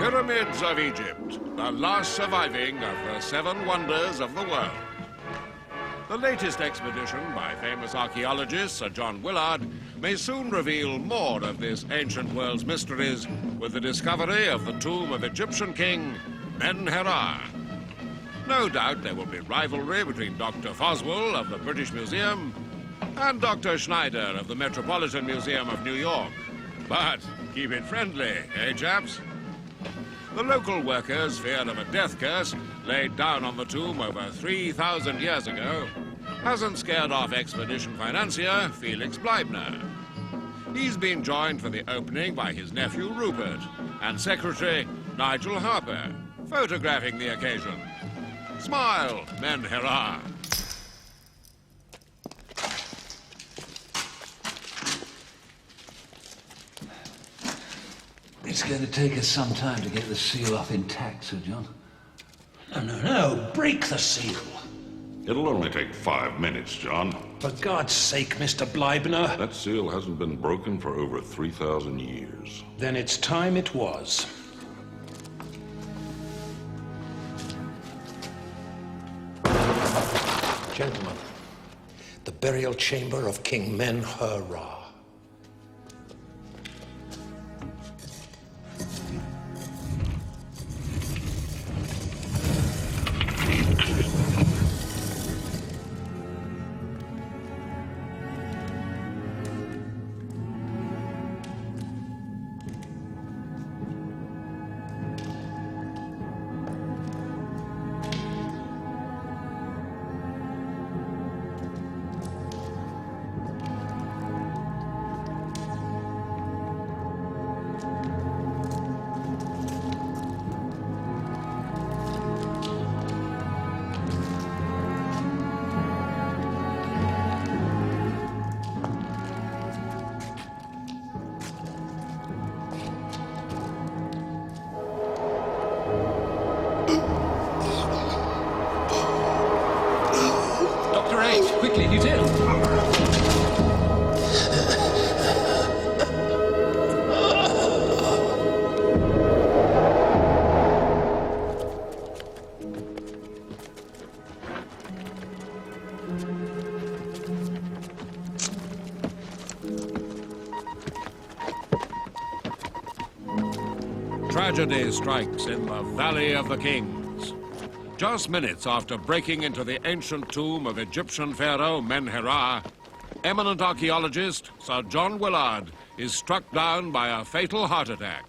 Pyramids of Egypt, the last surviving of the 7 wonders of the world. The latest expedition by famous archaeologist Sir John Willard may soon reveal more of this ancient world's mysteries with the discovery of the tomb of Egyptian king Menhera. No doubt there will be rivalry between Dr. Foswell of the British Museum and Dr. Schneider of the Metropolitan Museum of New York. But keep it friendly, eh, chaps? The local workers feared of a death curse laid down on the tomb over 3,000 years ago hasn't scared off expedition financier Felix Bleibner. He's been joined for the opening by his nephew Rupert and secretary Nigel Harper, photographing the occasion. Smile, Menhera. It's going to take us some time to get the seal off intact, Sir John. No, break the seal. It'll only take 5 minutes, John. For God's sake, Mr. Bleibner. That seal hasn't been broken for over 3,000 years. Then it's time it was. Gentlemen, the burial chamber of King Menhera. Quickly, you did. Tragedy strikes in the Valley of the Kings. Just minutes after breaking into the ancient tomb of Egyptian pharaoh Menhera, eminent archaeologist Sir John Willard is struck down by a fatal heart attack.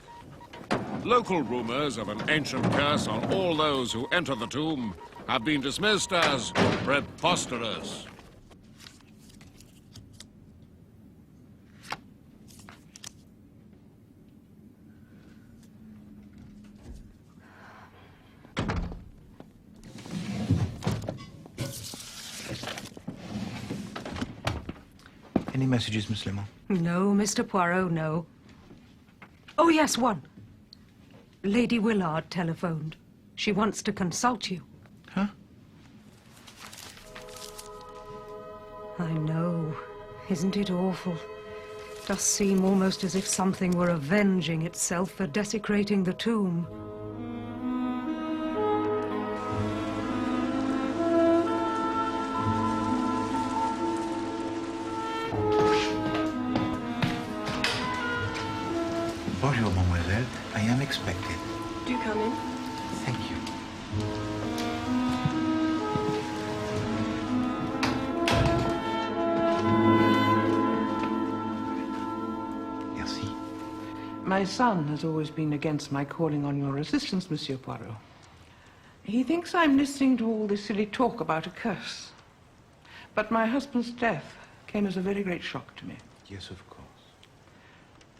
Local rumors of an ancient curse on all those who enter the tomb have been dismissed as preposterous. Any messages, Miss Lemon? No, Mr. Poirot, no. Oh, yes, one. Lady Willard telephoned. She wants to consult you. Huh? I know. Isn't it awful? Does seem almost as if something were avenging itself for desecrating the tomb. Bonjour, mademoiselle. I am expected. Do come in. Thank you. Merci. My son has always been against my calling on your assistance, Monsieur Poirot. He thinks I'm listening to all this silly talk about a curse. But my husband's death came as a very great shock to me. Yes, of course.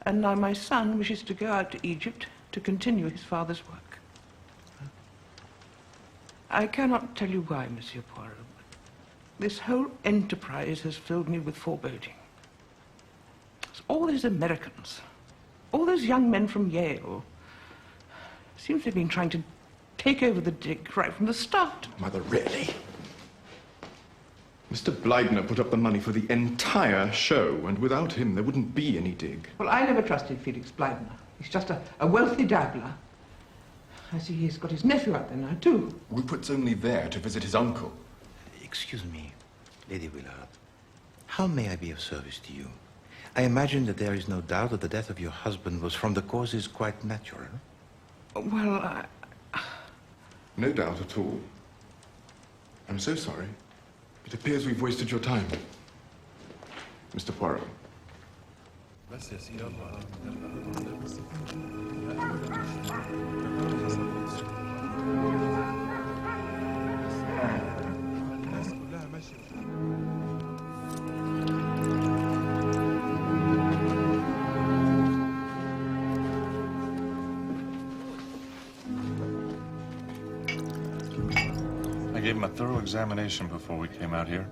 And now my son wishes to go out to Egypt to continue his father's work. I cannot tell you why, Monsieur Poirot, but this whole enterprise has filled me with foreboding. All those Americans, all those young men from Yale, seems to have been trying to take over the dig right from the start. Mother, really? Mr. Bleibner put up the money for the entire show, and without him there wouldn't be any dig. Well, I never trusted Felix Bleibner. He's just a wealthy dabbler. I see he's got his nephew out there now, too. Rupert's only there to visit his uncle. Excuse me, Lady Willard. How may I be of service to you? I imagine that there is no doubt that the death of your husband was from the causes quite natural. Well, No doubt at all. I'm so sorry. It appears we've wasted your time. Mr. Poirot. I gave him a thorough examination before we came out here.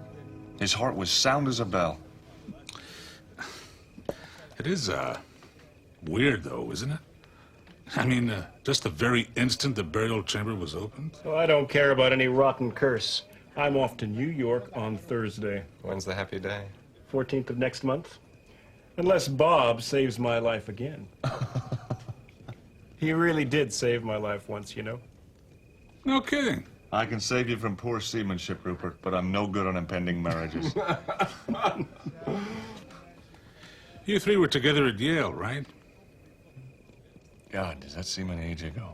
His heart was sound as a bell. It is, weird, though, isn't it? I mean, just the very instant the burial chamber was opened. Well, I don't care about any rotten curse. I'm off to New York on Thursday. When's the happy day? 14th of next month. Unless Bob saves my life again. He really did save my life once, you know. No kidding. I can save you from poor seamanship, Rupert, but I'm no good on impending marriages. You three were together at Yale, right? God, does that seem an age ago?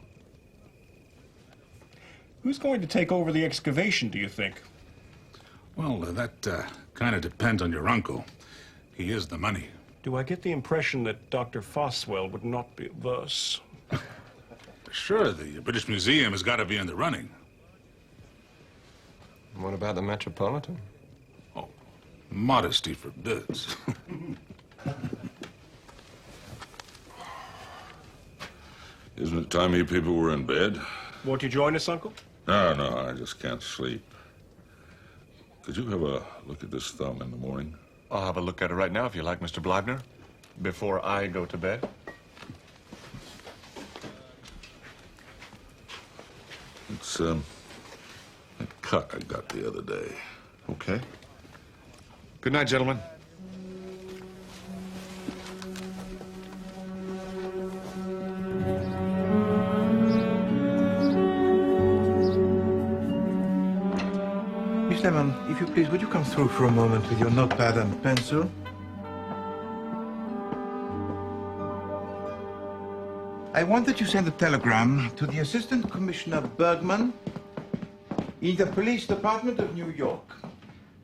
Who's going to take over the excavation, do you think? Well, that kind of depends on your uncle. He is the money. Do I get the impression that Dr. Foswell would not be thus? Sure, the British Museum has got to be in the running. What about the Metropolitan? Oh, modesty forbids. Isn't it time you people were in bed? Won't you join us, Uncle? No, I just can't sleep. Could you have a look at this thumb in the morning? I'll have a look at it right now, if you like, Mr. Bleibner, before I go to bed. It's, that cut I got the other day. Okay. Good night, gentlemen. Miss Lemon, if you please, would you come through for a moment with your notepad and pencil? I want that you send a telegram to the Assistant Commissioner Bergman in the Police Department of New York.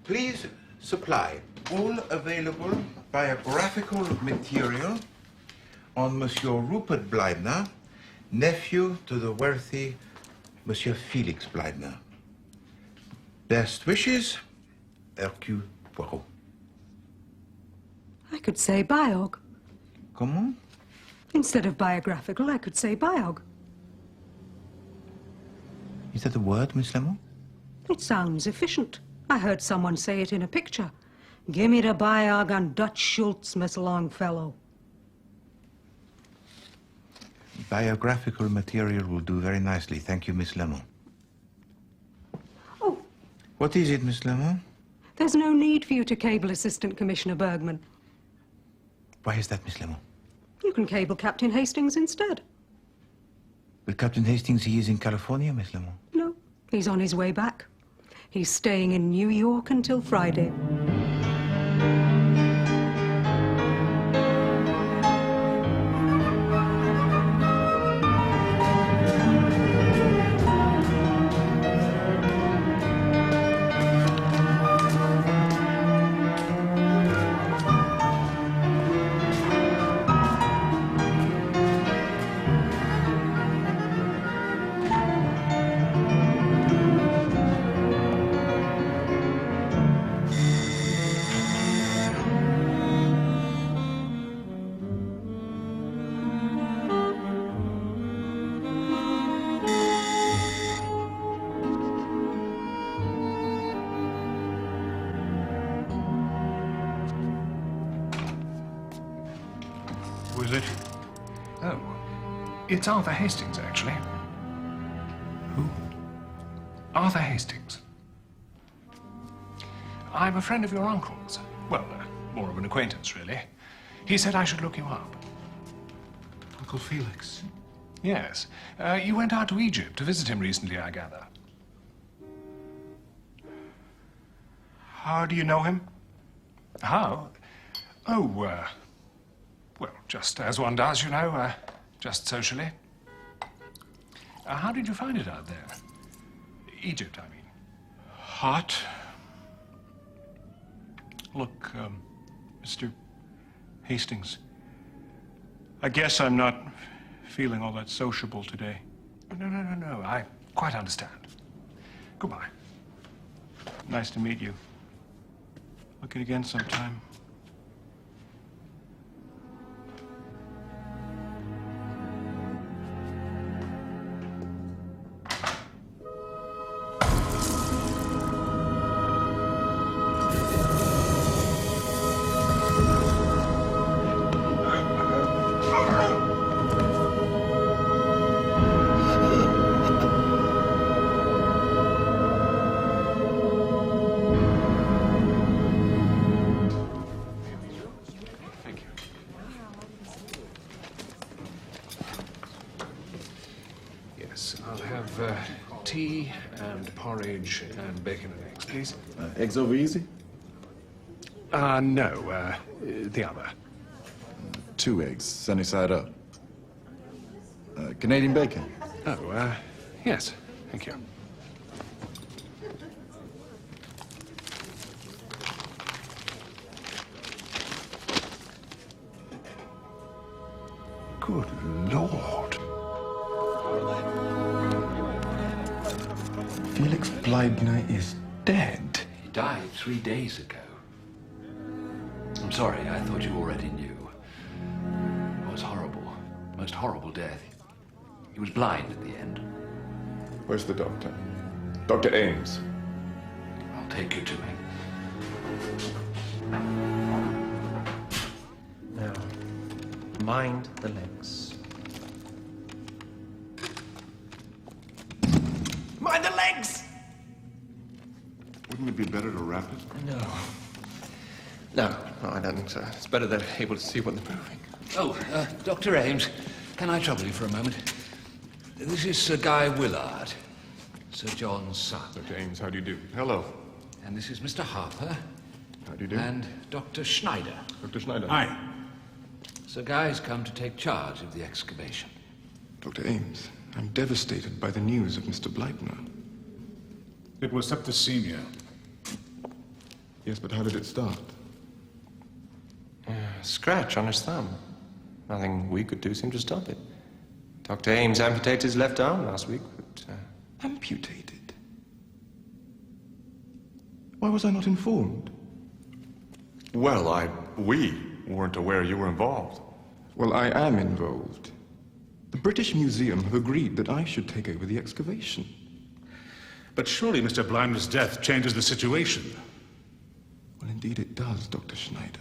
Please supply all available biographical material on Monsieur Rupert Bleibner, nephew to the wealthy Monsieur Felix Bleibner. Best wishes, Hercule Poirot. I could say biog. Comment? Instead of biographical, I could say biog. Is that a word, Miss Lemon? It sounds efficient. I heard someone say it in a picture. Give me the biog on Dutch Schultz, Miss Longfellow. Biographical material will do very nicely. Thank you, Miss Lemon. Oh. What is it, Miss Lemon? There's no need for you to cable Assistant Commissioner Bergman. Why is that, Miss Lemon? You can cable Captain Hastings instead. But Captain Hastings, he is in California, Miss Lemon. No, he's on his way back. He's staying in New York until Friday. Was it? Oh, it's Arthur Hastings, actually. Who? Arthur Hastings. I'm a friend of your uncle's. Well, more of an acquaintance, really. He said I should look you up. Uncle Felix. Yes. You went out to Egypt to visit him recently, I gather. How do you know him? How? Oh, well, just as one does, you know, just socially. How did you find it out there? Egypt, I mean. Hot. Look, Mr. Hastings, I guess I'm not feeling all that sociable today. No, I quite understand. Goodbye. Nice to meet you. Look it again sometime. Tea and porridge and bacon and eggs, please. Eggs over easy? No, the other. 2 eggs, sunny side up. Canadian bacon? Oh, yes, thank you. Good Lord. Felix Bleibner is dead. He died 3 days ago. I'm sorry, I thought you already knew. It was horrible. Most horrible death. He was blind at the end. Where's the doctor? Dr. Ames. I'll take you to him. Now, mind the legs. Mind the legs! Wouldn't it be better to wrap it? No, I don't think so. It's better they're able to see when they're moving. Oh, Dr. Ames, can I trouble you for a moment? This is Sir Guy Willard, Sir John's son. Dr. Ames, how do you do? Hello. And this is Mr. Harper. How do you do? And Dr. Schneider. Dr. Schneider. Hi. Sir Guy's come to take charge of the excavation. Dr. Ames, I'm devastated by the news of Mr. Bleibner. It was septicemia. Yes, but how did it start? Scratch on his thumb. Nothing we could do seemed to stop it. Dr. Ames amputated his left arm last week, but... Amputated? Why was I not informed? Well, we weren't aware you were involved. Well, I am involved. The British Museum have agreed that I should take over the excavation. But surely Mr. Bleibner's death changes the situation. Well, indeed it does, Dr. Schneider.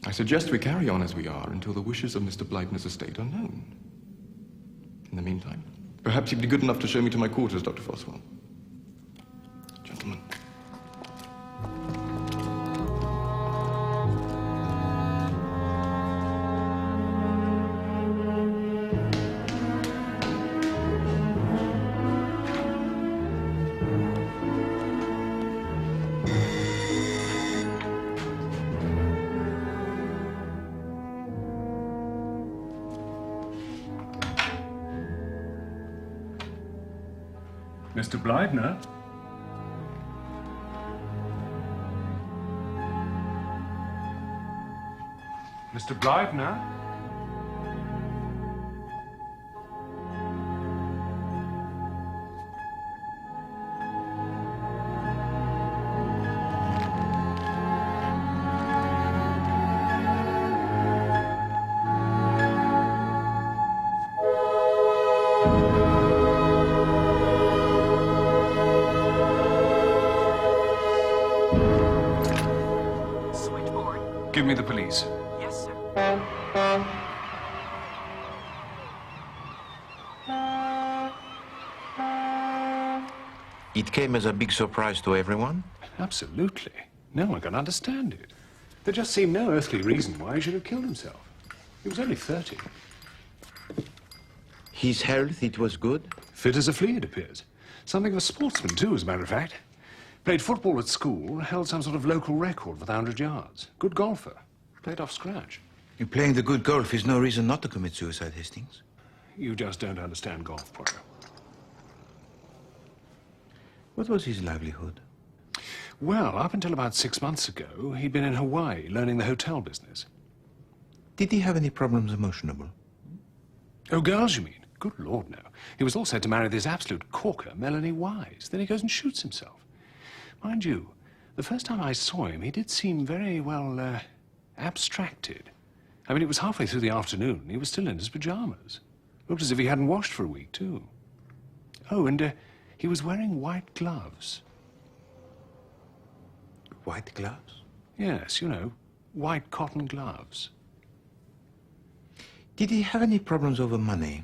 I suggest we carry on as we are until the wishes of Mr. Bleibner's estate are known. In the meantime, perhaps you'd be good enough to show me to my quarters, Dr. Foswell. Gentlemen. Mr. Bleibner? Mr. Bleibner? Give me the police. Yes, sir. It came as a big surprise to everyone? Absolutely. No one can understand it. There just seemed no earthly reason why he should have killed himself. He was only 30. His health, it was good? Fit as a flea, it appears. Something of a sportsman, too, as a matter of fact. Played football at school, held some sort of local record for the 100 yards. Good golfer. Played off scratch. Playing the good golf is no reason not to commit suicide, Hastings. You just don't understand golf, Poirot. What was his livelihood? Well, up until about 6 months ago, he'd been in Hawaii learning the hotel business. Did he have any problems emotional? Oh, girls, you mean? Good Lord, no. He was all set to marry this absolute corker, Melanie Wise. Then he goes and shoots himself. Mind you, the first time I saw him, he did seem very, well, abstracted. I mean, it was halfway through the afternoon, and he was still in his pajamas. Looked as if he hadn't washed for a week, too. Oh, and he was wearing white gloves. White gloves? Yes, you know, white cotton gloves. Did he have any problems over money?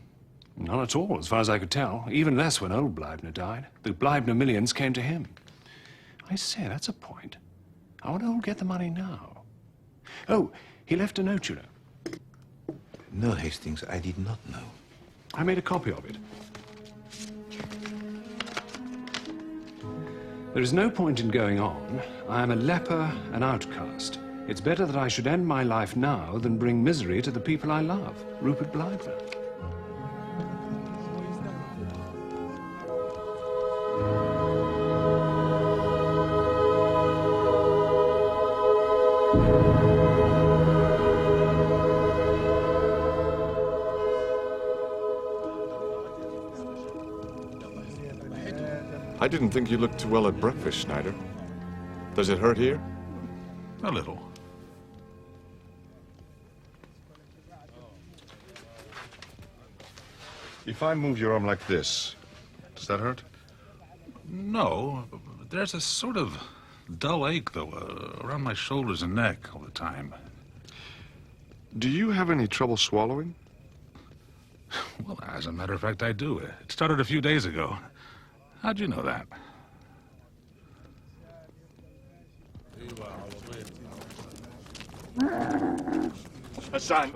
None at all, as far as I could tell. Even less when old Bleibner died. The Bleibner millions came to him. I say, that's a point. I wonder who'll get the money now. Oh, he left a note, you know. No, Hastings, I did not know. I made a copy of it. There is no point in going on. I am a leper, an outcast. It's better that I should end my life now than bring misery to the people I love. Rupert Bleibner. I didn't think you looked too well at breakfast, Schneider. Does it hurt here? A little. If I move your arm like this, does that hurt? No. There's a sort of dull ache, though, around my shoulders and neck all the time. Do you have any trouble swallowing? Well, as a matter of fact, I do. It started a few days ago. How'd you know that? Hassan.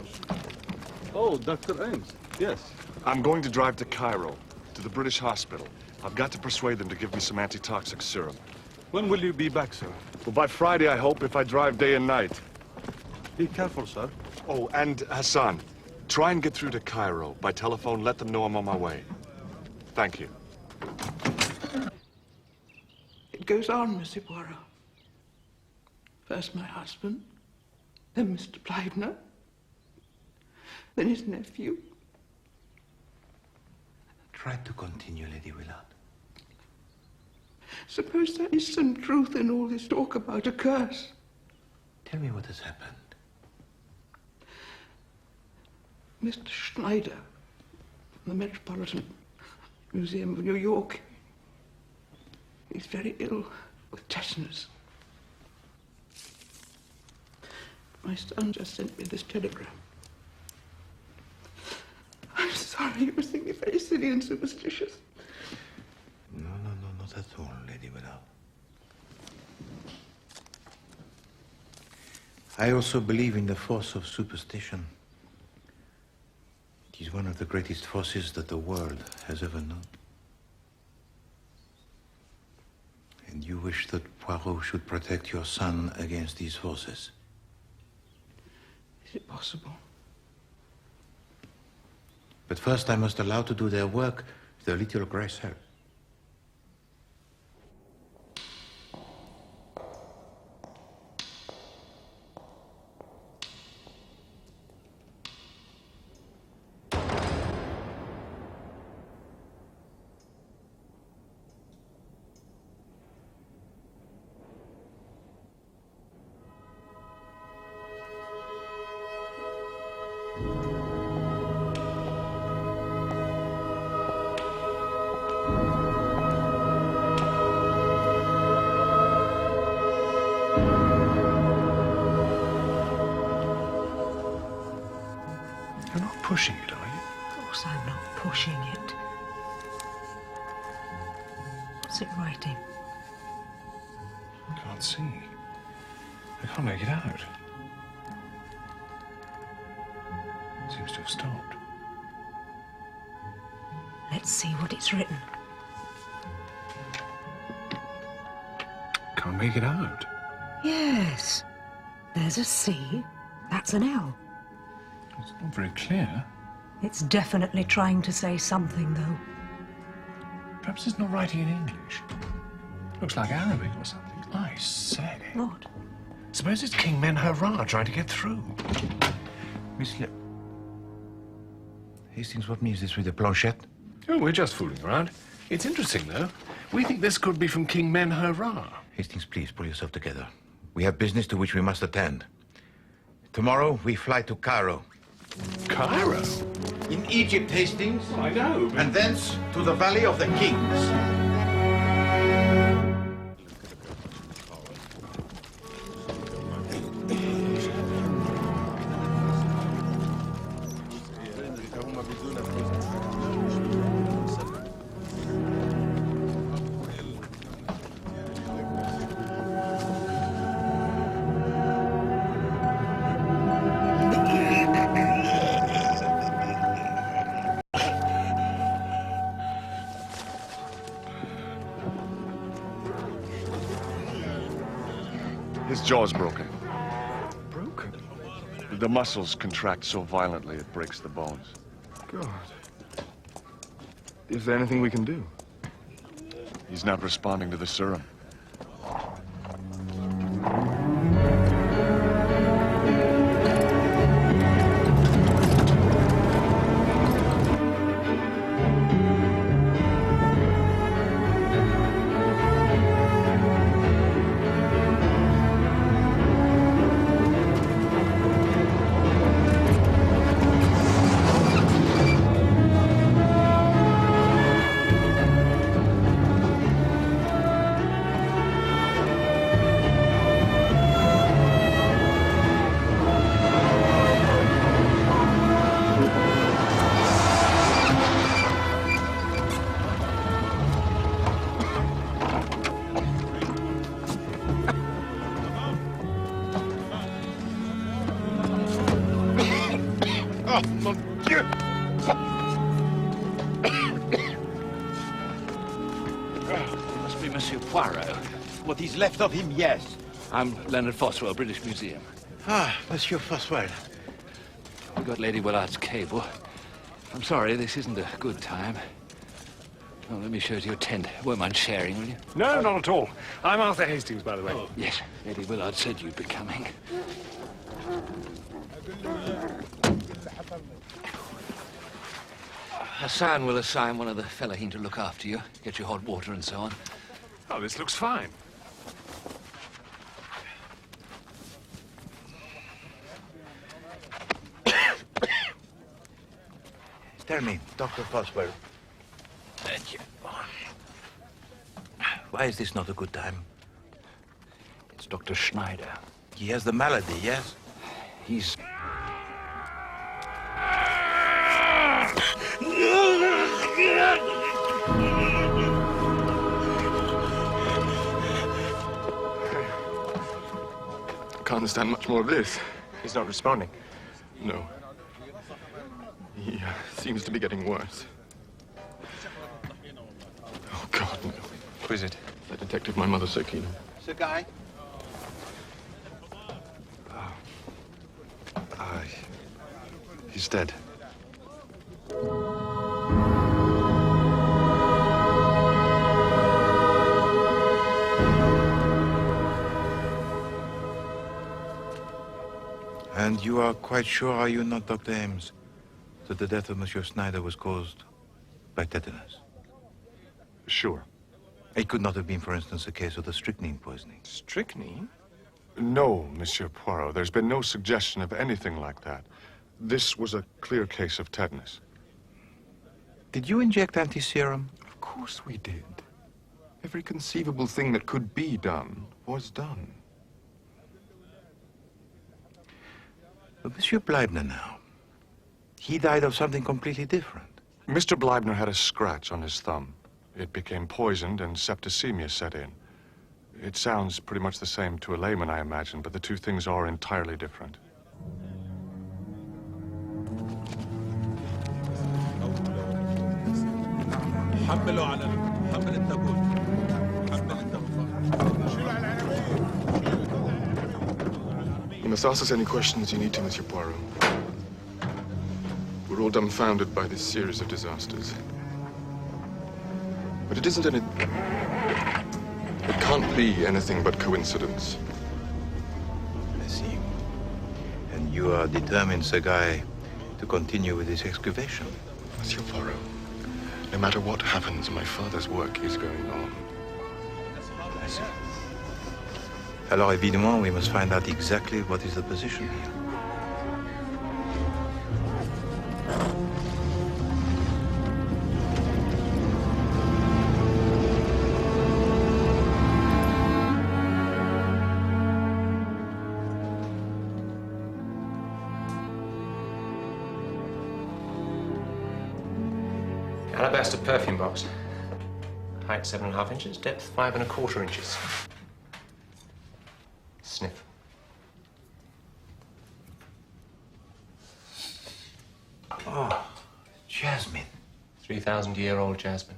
Oh, Dr. Ames. Yes. I'm going to drive to Cairo, to the British hospital. I've got to persuade them to give me some antitoxic serum. When will you be back, sir? Well, by Friday, I hope, if I drive day and night. Be careful, sir. Oh, and Hassan, try and get through to Cairo. By telephone, let them know I'm on my way. Thank you. It goes on, Monsieur Poirot. First my husband, then Mr. Bleibner, then his nephew. Try to continue, Lady Willard. Suppose there is some truth in all this talk about a curse. Tell me what has happened. Mr. Schneider, from the Metropolitan Museum of New York. He's very ill with tetanus. My son just sent me this telegram. I'm sorry, you must think me very silly and superstitious. No, not at all, Lady Willard. I also believe in the force of superstition. It is one of the greatest forces that the world has ever known. And you wish that Poirot should protect your son against these forces? Is it possible? But first I must allow to do their work with a little grace help. Pushing it, are you? Of course I'm not pushing it. What's it writing? I can't see. I can't make it out. It seems to have stopped. Let's see what it's written. Can't make it out. Yes. There's a C. That's an L. It's not very clear. It's definitely trying to say something, though. Perhaps it's not writing in English. Looks like Arabic or something. I say. What? Suppose it's King Men-Hurrah trying to get through. Miss Hastings, what means this with the planchette? Oh, we're just fooling around. It's interesting, though. We think this could be from King Men-Hurrah. Hastings, please pull yourself together. We have business to which we must attend. Tomorrow, we fly to Cairo. Cairo? In Egypt, Hastings. I know. And thence to the Valley of the Kings. His jaw's broken. Broken? The muscles contract so violently it breaks the bones. God. Is there anything we can do? He's not responding to the serum. Must be Monsieur Poirot. What is left of him, yes. I'm Leonard Foswell, British Museum. Ah, Monsieur Foswell. We got Lady Willard's cable. I'm sorry, this isn't a good time. Oh, let me show it to your tent. Won't mind sharing, will you? No, not at all. I'm Arthur Hastings, by the way. Oh, yes, Lady Willard said you'd be coming. Hassan will assign one of the fellahin to look after you, get you hot water and so on. Oh, this looks fine. Tell me, Dr. Foswell. Thank you. Why is this not a good time? It's Dr. Schneider. He has the malady, yes? He's... Can't understand much more of this. He's not responding. No. He seems to be getting worse. Oh, God, no. Who is it? The detective my mother so keen on. Sir Guy? He's dead. And you are quite sure, are you not, Dr. Ames, that the death of Monsieur Schneider was caused by tetanus? Sure. It could not have been, for instance, a case of the strychnine poisoning. Strychnine? No, Monsieur Poirot. There's been no suggestion of anything like that. This was a clear case of tetanus. Did you inject anti-serum? Of course we did. Every conceivable thing that could be done was done. But Monsieur Bleibner now, he died of something completely different. Mr. Bleibner had a scratch on his thumb. It became poisoned and septicemia set in. It sounds pretty much the same to a layman, I imagine, but the two things are entirely different. حملوا على حمل التابوت. حمل التابوت. شيلوا على العربية. You must ask us any questions you need to, Monsieur Poirot. We're all dumbfounded by this series of disasters. But it isn't any... It can't be anything but coincidence. I see. And you are determined, Sir Guy, to continue with this excavation? Monsieur Poirot, no matter what happens, my father's work is going on. I see. Alors, évidemment, we must find out exactly what is the position here. Alabaster perfume box. Height 7.5 inches, depth 5.25 inches. Sniff. Oh, jasmine. 3,000-year-old jasmine.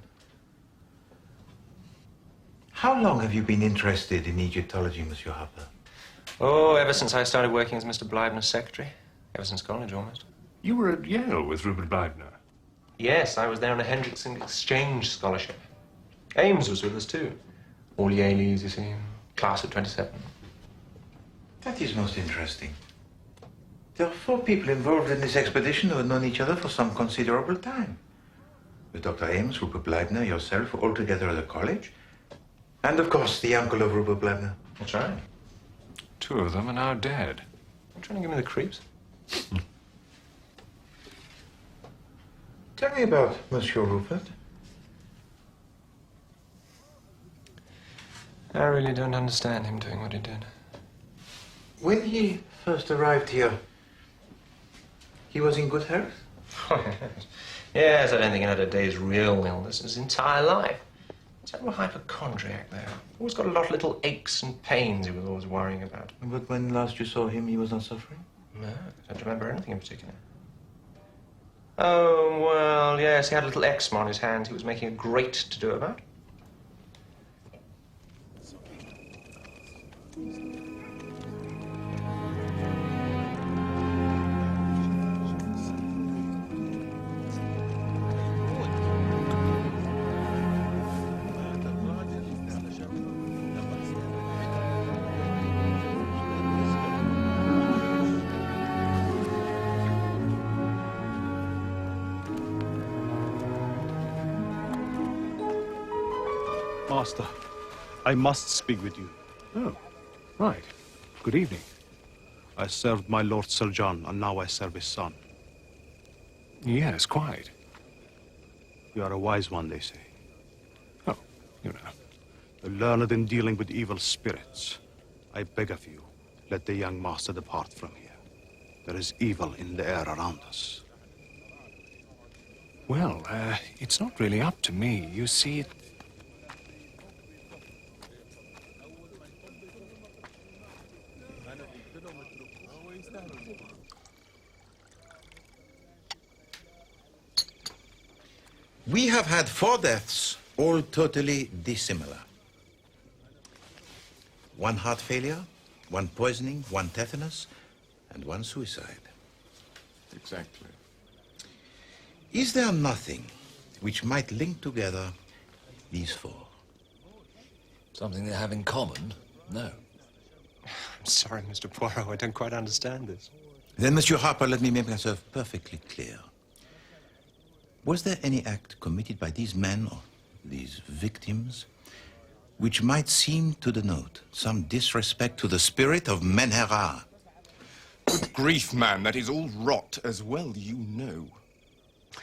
How long have you been interested in Egyptology, Monsieur Harper? Oh, ever since I started working as Mr. Bleibner's secretary. Ever since college, almost. You were at Yale with Rupert Bleibner? Yes, I was there on a Hendrickson exchange scholarship. Ames was with us, too. All Yaleys, you see. Class of 27. That is most interesting. There are 4 people involved in this expedition who have known each other for some considerable time. With Dr. Ames, Rupert Bleibner, yourself, all together at the college. And, of course, the uncle of Rupert Bleibner. That's right. 2 of them are now dead. You trying to give me the creeps? Tell me about Monsieur Rupert. I really don't understand him doing what he did. When he first arrived here, he was in good health? Yes, I don't think he had a day's real illness in his entire life. Terrible hypochondriac there. Always got a lot of little aches and pains he was always worrying about. But when last you saw him, he was not suffering? No, I don't remember anything in particular. Oh, well, yes, he had a little eczema on his hand he was making a great to-do about. Master, I must speak with you. Oh, right. Good evening. I served my Lord Sir John, and now I serve his son. Yes, quite. You are a wise one, they say. Oh, you know. Learned in dealing with evil spirits. I beg of you, let the young master depart from here. There is evil in the air around us. Well, it's not really up to me. You see, We have had 4 deaths, all totally dissimilar. 1 heart failure, 1 poisoning, 1 tetanus, and 1 suicide. Exactly. Is there nothing which might link together these 4? Something they have in common? No. I'm sorry, Mr. Poirot, I don't quite understand this. Then, Monsieur Harper, let me make myself perfectly clear. Was there any act committed by these men, or these victims, which might seem to denote some disrespect to the spirit of Menhera? Good grief, man, that is all rot, as well you know.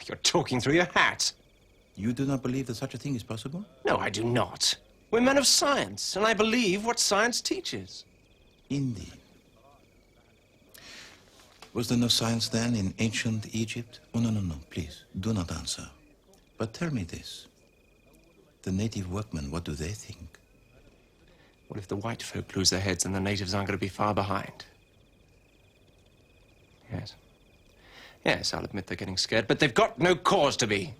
You're talking through your hat. You do not believe that such a thing is possible? No, I do not. We're men of science, and I believe what science teaches. Indeed. Was there no science then in ancient Egypt? Oh, no, please, do not answer. But tell me this. The native workmen, what do they think? What if the white folk lose their heads and the natives aren't going to be far behind? Yes. Yes, I'll admit they're getting scared, but they've got no cause to be.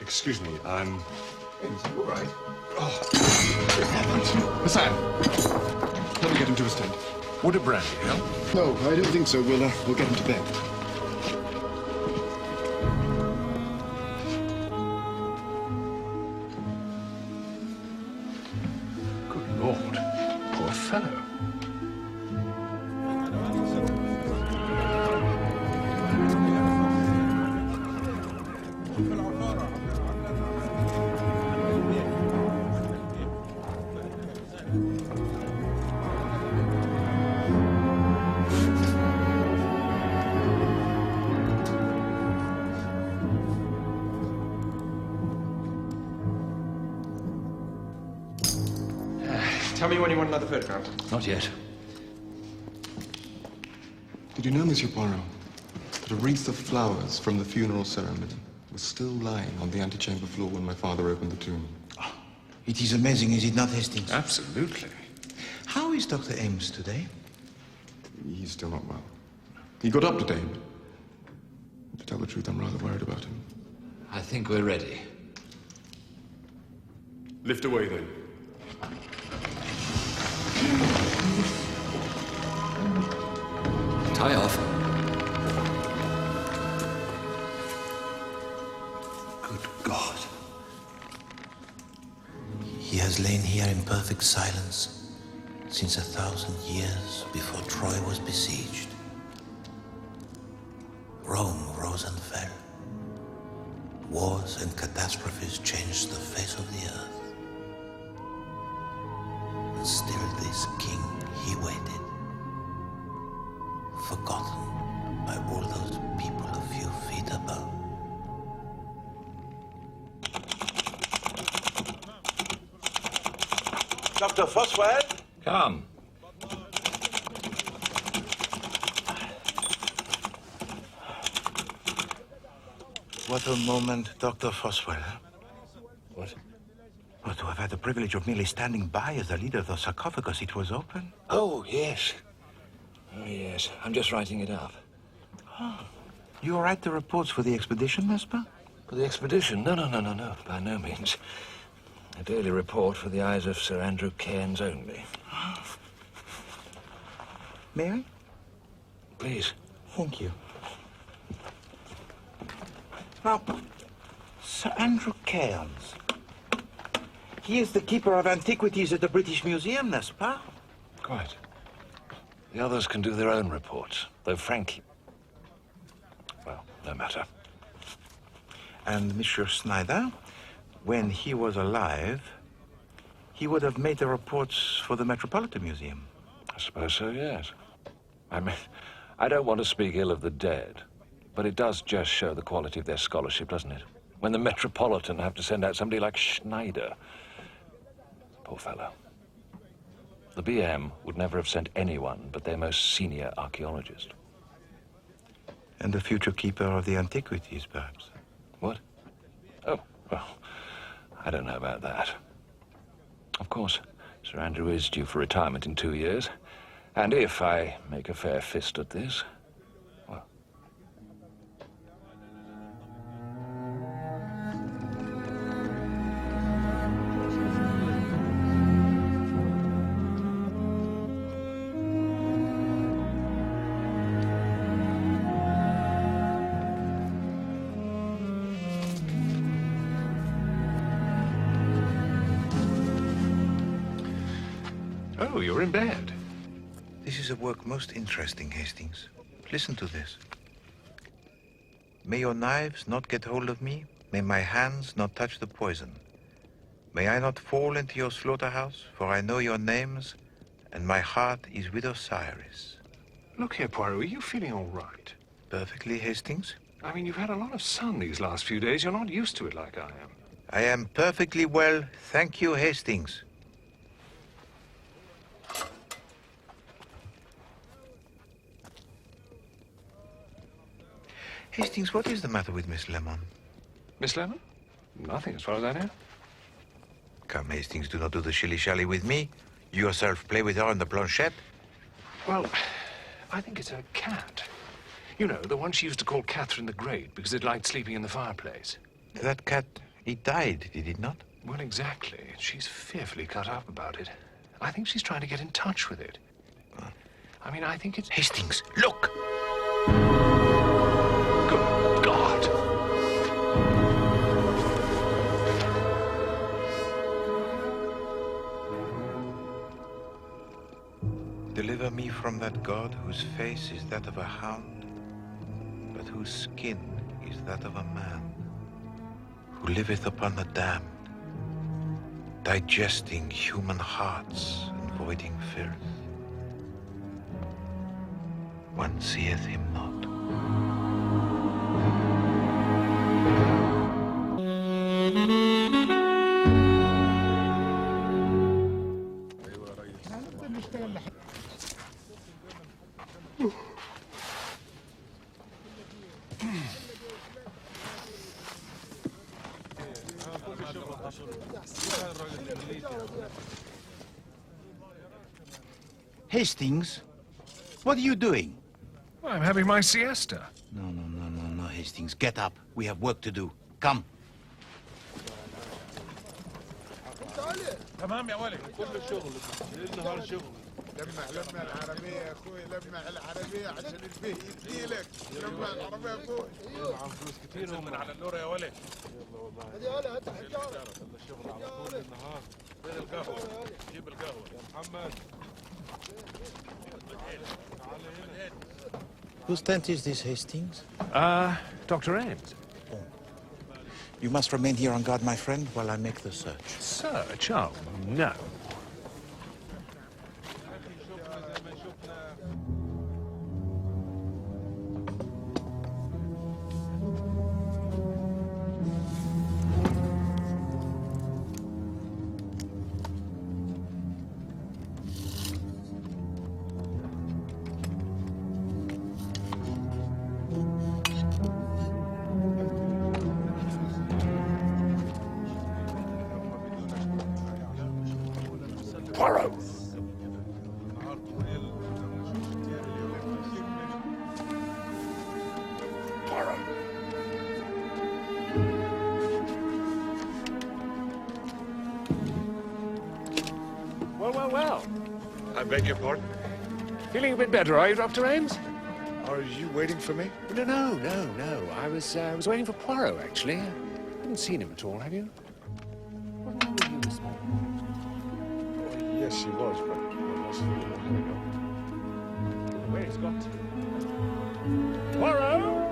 Excuse me, I'm... Is he all right? Oh, what happened? Hassan, let me get him to his tent. Would a brandy help? No, I don't think so. We'll get him to bed. Good Lord, poor fellow. Tell me when you want another photograph. Not yet. Did you know, Monsieur Poirot, that a wreath of flowers from the funeral ceremony was still lying on the antechamber floor when my father opened the tomb? Oh, it is amazing, is it not, Hastings? Absolutely. How is Dr. Ames today? He's still not well. He got up today, but to tell the truth, I'm rather worried about him. I think we're ready. Lift away, then. Tie off. Good God. He has lain here in perfect silence since 1,000 years before Troy was besieged. Rome rose and fell. Wars and catastrophes changed the face of the earth. And still this king, he waited. Forgotten by all those people a few feet above. Dr. Foswell? Come. What a moment, Dr. Foswell. What? Well, to have had the privilege of merely standing by as the leader of the sarcophagus, it was open. Oh, yes. Oh, yes. I'm just writing it up. Oh. You write the reports for the expedition, Mesper? For the expedition? No. By no means. A daily report for the eyes of Sir Andrew Cairns only. May I? Please. Thank you. Now, Sir Andrew Cairns. He is the keeper of antiquities at the British Museum, n'est-ce pas? Quite. The others can do their own reports, though frankly... Well, no matter. And Monsieur Snyder, when he was alive, he would have made the reports for the Metropolitan Museum. I suppose so, yes. I mean, I don't want to speak ill of the dead, but it does just show the quality of their scholarship, doesn't it? When the Metropolitan have to send out somebody like Schneider. Poor fellow. The BM would never have sent anyone but their most senior archaeologist. And the future keeper of the antiquities, perhaps? What? Oh, well, I don't know about that. Of course, Sir Andrew is due for retirement in 2 years. And if I make a fair fist at this, well... Oh, you're in bed. This is a work most interesting, Hastings. Listen to this. May your knives not get hold of me. May my hands not touch the poison. May I not fall into your slaughterhouse, for I know your names, and my heart is with Osiris. Look here, Poirot, are you feeling all right? Perfectly, Hastings. I mean, you've had a lot of sun these last few days. You're not used to it like I am. I am perfectly well, thank you, Hastings. Hastings, what is the matter with Miss Lemon? Miss Lemon? Nothing, as far as I know. Come, Hastings, do not do the shilly-shally with me. You yourself play with her on the planchette. Well, I think it's a cat. You know, the one she used to call Catherine the Great because it liked sleeping in the fireplace. That cat He died, did he not? Well, exactly. She's fearfully cut up about it. I think she's trying to get in touch with it. I mean, I think it's... Hastings, look! Good God! Deliver me from that God whose face is that of a hound, but whose skin is that of a man, who liveth upon the damned, digesting human hearts and voiding filth. One seeth him not. Hastings, what are you doing? Well, I'm having my siesta. No, Hastings. Get up. We have work to do. Come. تمام يا ولد كل الشغل النهار شغل لمع العربية يا اخوي لمع العربية عشان البيه يديلك لمع العربية يا اخوي معهم فلوس كتير من على اللورة يا ولد يلا والله هدي هلا هات حجارة الشغل على طول النهار فين القهوة جيب القهوة يا محمد Whose tent is this, Hastings? Dr. Ames. Oh. You must remain here on guard, my friend, while I make the search. Search? Oh, no. Poirot! Poirot. Well. I beg your pardon? Feeling a bit better, are you, Dr. Ames? Are you waiting for me? No. I was waiting for Poirot, actually. I haven't seen him at all, have you? Wasn't he with you this morning? Yes, he was, but Where he's got to. Poirot!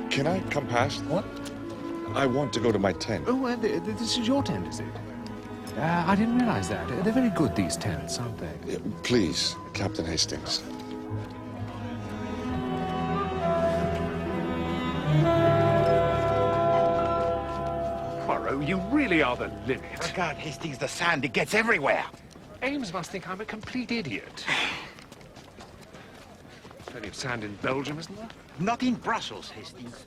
can I come past? What? I want to go to my tent. Oh, this is your tent, is it? I didn't realize that. They're very good, these tents, aren't they? Please, Captain Hastings. Poirot, you really are the limit. Oh, God, Hastings, the sand, it gets everywhere. Ames must think I'm a complete idiot. Plenty of sand in Belgium, isn't there? Not in Brussels, Hastings.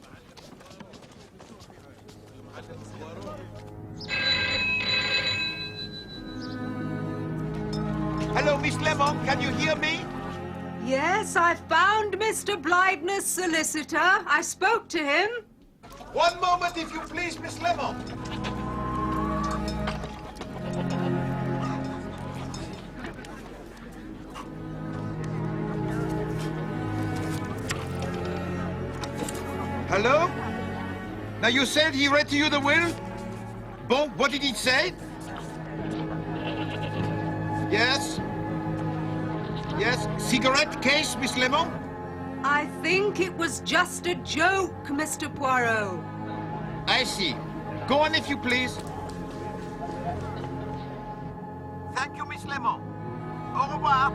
Hello, Miss Lemon, can you hear me? Yes, I found Mr. Blyden's solicitor. I spoke to him. One moment, if you please, Miss Lemon. Hello? Now, you said he read to you the will? Bon, what did he say? Yes? Yes, cigarette case, Miss Lemon? I think it was just a joke, Mr. Poirot. I see. Go on, if you please. Thank you, Miss Lemon. Au revoir.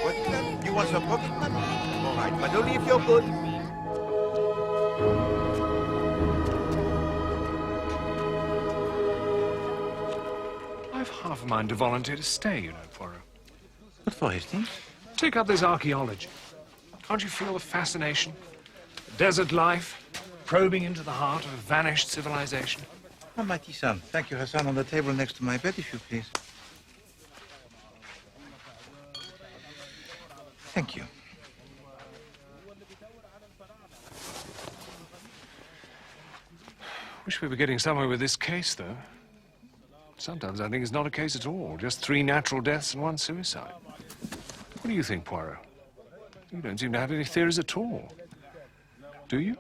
What? You want some pocket money? All right, but only if you're good. I've half a mind to volunteer to stay, you know, Poirot. What for, Hastings? Take up this archaeology. Can't you feel the fascination? Desert life, probing into the heart of a vanished civilization. Oh, mighty son. Thank you, Hassan, on the table next to my bed, if you please. Thank you. Wish we were getting somewhere with this case, though. Sometimes I think it's not a case at all. Just 3 natural deaths and 1 suicide. What do you think, Poirot? You don't seem to have any theories at all. Do you?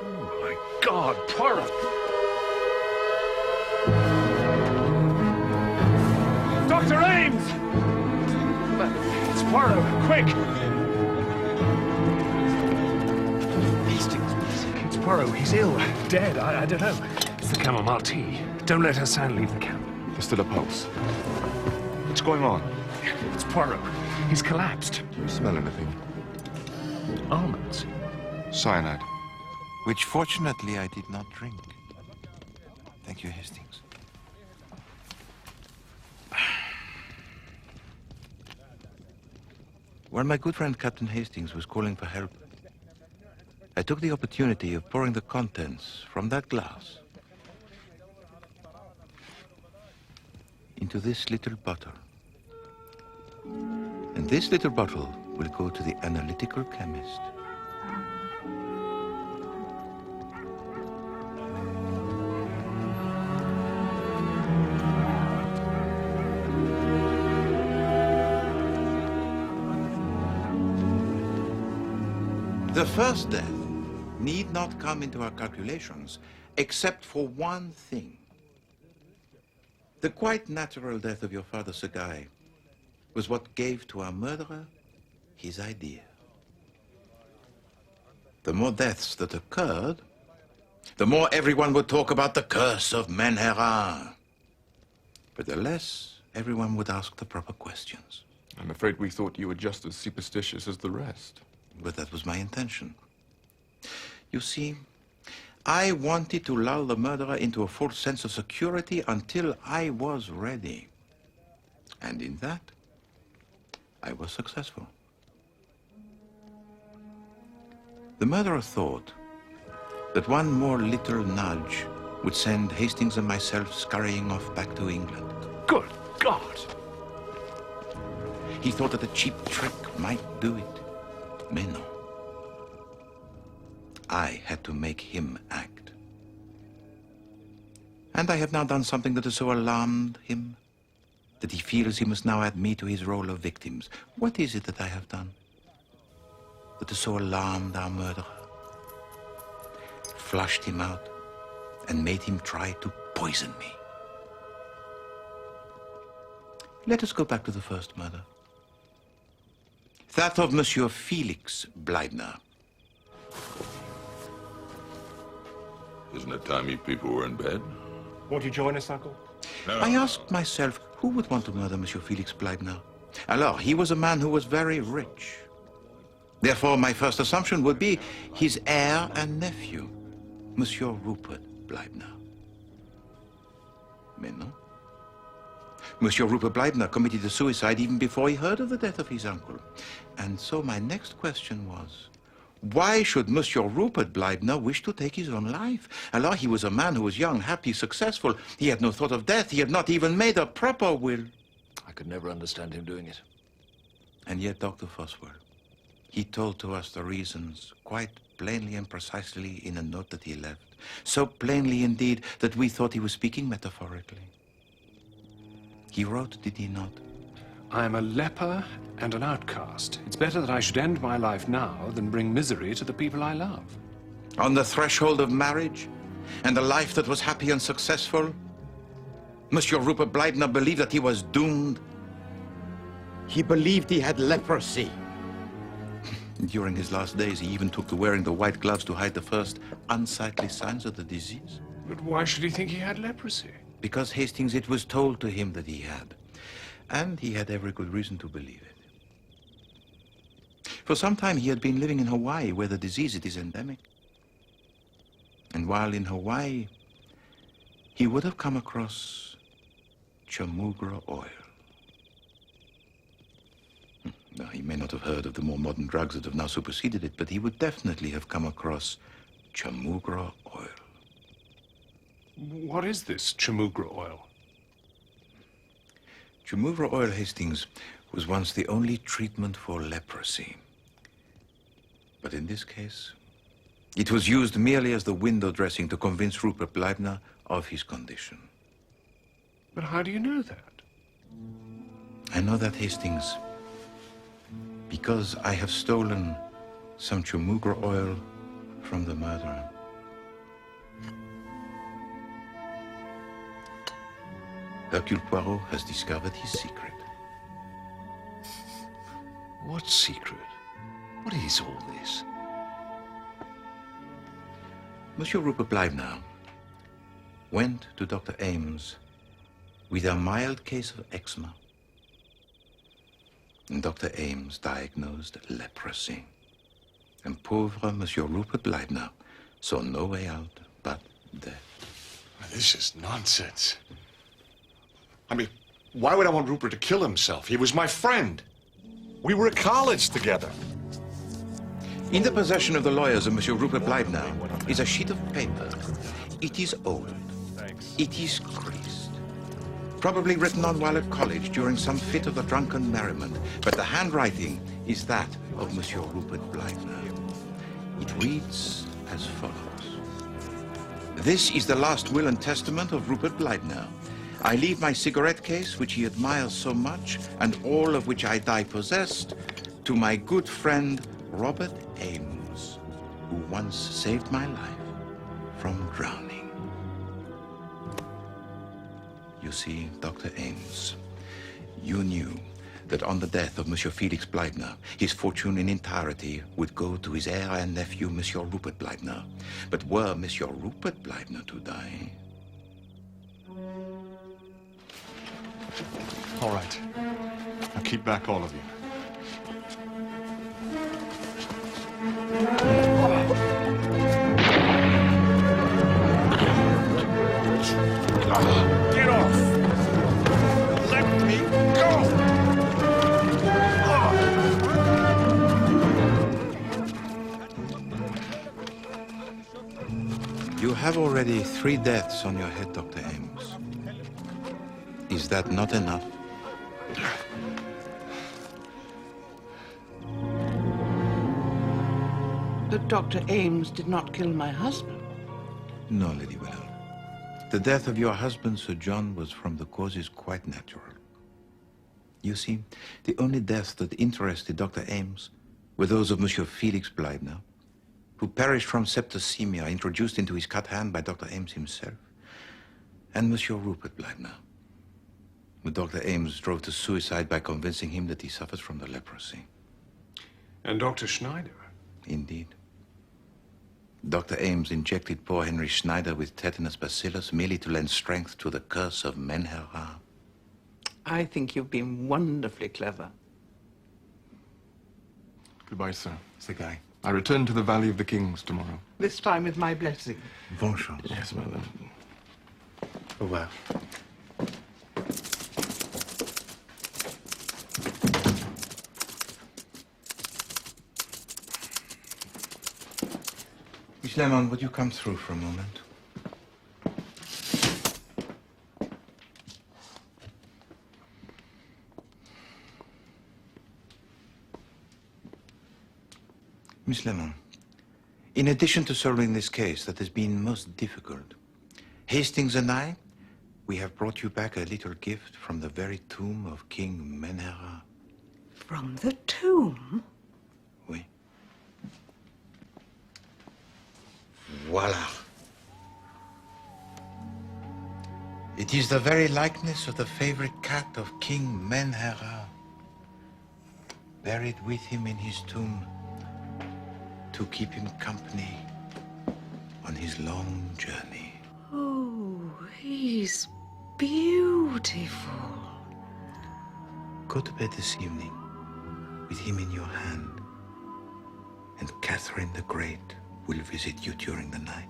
Oh, my God, Poirot! Dr. Ames! It's Poirot, quick! It's Poirot, he's ill, dead, I don't know. It's the chamomile tea. Don't let her son leave the camp. There's still a pulse. What's going on? It's Poirot. He's collapsed. Do you smell anything? Almonds. Cyanide. Which fortunately I did not drink. Thank you, Hastings. While my good friend Captain Hastings was calling for help, I took the opportunity of pouring the contents from that glass into this little bottle. And this little bottle will go to the analytical chemist. The first death need not come into our calculations except for one thing. The quite natural death of your father, Sir Guy, was what gave to our murderer his idea. The more deaths that occurred, the more everyone would talk about the curse of Menherin. But the less everyone would ask the proper questions. I'm afraid we thought you were just as superstitious as the rest. But that was my intention. You see, I wanted to lull the murderer into a false sense of security until I was ready. And in that, I was successful. The murderer thought that one more little nudge would send Hastings and myself scurrying off back to England. Good God! He thought that a cheap trick might do it. Mais non. I had to make him act. And I have now done something that has so alarmed him that he feels he must now add me to his role of victims. What is it that I have done that has so alarmed our murderer? Flushed him out and made him try to poison me. Let us go back to the first murder. That of Monsieur Felix Bleibner. Isn't it time you people were in bed? Won't you join us, Uncle? No. I asked myself, who would want to murder Monsieur Felix Bleibner? Alors, he was a man who was very rich. Therefore, my first assumption would be his heir and nephew, Monsieur Rupert Bleibner. Mais non. Monsieur Rupert Bleibner committed a suicide even before he heard of the death of his uncle. And so my next question was, why should Monsieur Rupert Bleibner wish to take his own life? Alors, he was a man who was young, happy, successful. He had no thought of death. He had not even made a proper will. I could never understand him doing it. And yet, Dr. Foswell, he told to us the reasons quite plainly and precisely in a note that he left. So plainly indeed that we thought he was speaking metaphorically. He wrote, did he not? I am a leper and an outcast. It's better that I should end my life now than bring misery to the people I love. On the threshold of marriage and a life that was happy and successful, Monsieur Rupert Bleibner believed that he was doomed. He believed he had leprosy. During his last days, he even took to wearing the white gloves to hide the first unsightly signs of the disease. But why should he think he had leprosy? Because, Hastings, it was told to him that he had. And he had every good reason to believe it. For some time, he had been living in Hawaii, where the disease it is endemic. And while in Hawaii, he would have come across chamugra oil. Now, he may not have heard of the more modern drugs that have now superseded it, but he would definitely have come across chamugra oil. What is this chamugra oil? Chamuvra oil, Hastings, was once the only treatment for leprosy. But in this case, it was used merely as the window dressing to convince Rupert Bleibner of his condition. But how do you know that? I know that, Hastings, because I have stolen some Chamuvra oil from the murderer. Hercule Poirot has discovered his secret. What secret? What is all this? Monsieur Rupert Bleibner went to Dr. Ames with a mild case of eczema. And Dr. Ames diagnosed leprosy. And pauvre Monsieur Rupert Bleibner saw no way out but death. This is nonsense. I mean, why would I want Rupert to kill himself? He was my friend. We were at college together. In the possession of the lawyers of Monsieur Rupert Bleibner is a sheet of paper. It is old. Thanks. It is creased. Probably written on while at college during some fit of the drunken merriment. But the handwriting is that of Monsieur Rupert Bleibner. It reads as follows. This is the last will and testament of Rupert Bleibner. I leave my cigarette case, which he admires so much, and all of which I die possessed, to my good friend Robert Ames, who once saved my life from drowning. You see, Dr. Ames, you knew that on the death of Monsieur Felix Bleibner, his fortune in entirety would go to his heir and nephew, Monsieur Rupert Bleibner. But were Monsieur Rupert Bleibner to die... All right. I'll keep back all of you. Get off! Let me go! You have already 3 deaths on your head, Dr. Ames. Is that not enough? But Dr. Ames did not kill my husband. No, Lady Willard. The death of your husband, Sir John, was from the causes quite natural. You see, the only deaths that interested Dr. Ames were those of Monsieur Felix Bleibner, who perished from septicemia introduced into his cut hand by Dr. Ames himself, and Monsieur Rupert Bleibner, who Dr. Ames drove to suicide by convincing him that he suffered from the leprosy. And Dr. Schneider? Indeed. Dr. Ames injected poor Henry Schneider with tetanus bacillus merely to lend strength to the curse of Menhera. I think you've been wonderfully clever. Goodbye, sir. C'est guy. I return to the Valley of the Kings tomorrow. This time with my blessing. Bonne chance. Yes, madam. Au revoir. Miss Lemon, would you come through for a moment? Miss Lemon, in addition to solving this case that has been most difficult, Hastings and I, we have brought you back a little gift from the very tomb of King Menhera. From the tomb? Oui. Voila. It is the very likeness of the favorite cat of King Menhera, buried with him in his tomb to keep him company on his long journey. Oh, he's beautiful. Go to bed this evening with him in your hand, and Catherine the Great will visit you during the night.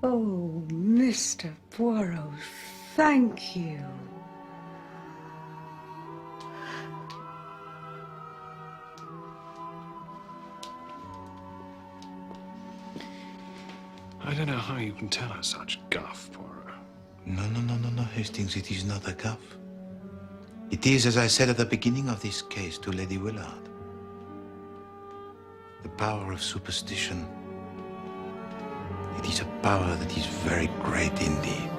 Oh, Mr. Poirot, thank you. I don't know how you can tell her such guff, Poirot. No, Hastings, it is not a guff. It is, as I said at the beginning of this case to Lady Willard, the power of superstition. It is a power that is very great indeed.